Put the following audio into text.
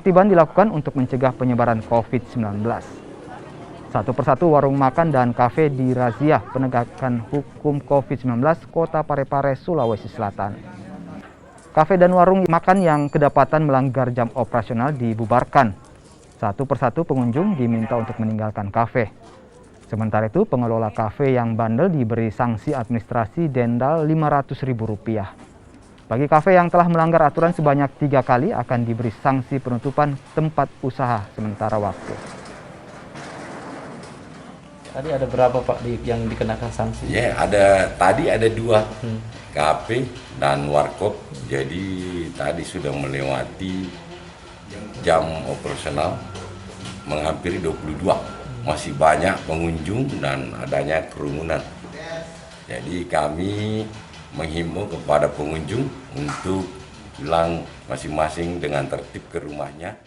Penertiban dilakukan untuk mencegah penyebaran COVID-19. Satu persatu warung makan dan kafe dirazia penegakan hukum COVID-19 Kota Parepare, Sulawesi Selatan. Kafe dan warung makan yang kedapatan melanggar jam operasional dibubarkan. Satu persatu pengunjung diminta untuk meninggalkan kafe. Sementara itu, pengelola kafe yang bandel diberi sanksi administrasi denda Rp500.000. Bagi kafe yang telah melanggar aturan sebanyak 3 kali akan diberi sanksi penutupan tempat usaha sementara waktu. Tadi ada berapa Pak yang dikenakan sanksi? Ya, tadi ada 2 kafe dan warkop. Jadi tadi sudah melewati jam operasional, menghampiri 22. Masih banyak pengunjung dan adanya kerumunan. Jadi kami menghimbau kepada pengunjung untuk pulang masing-masing dengan tertib ke rumahnya.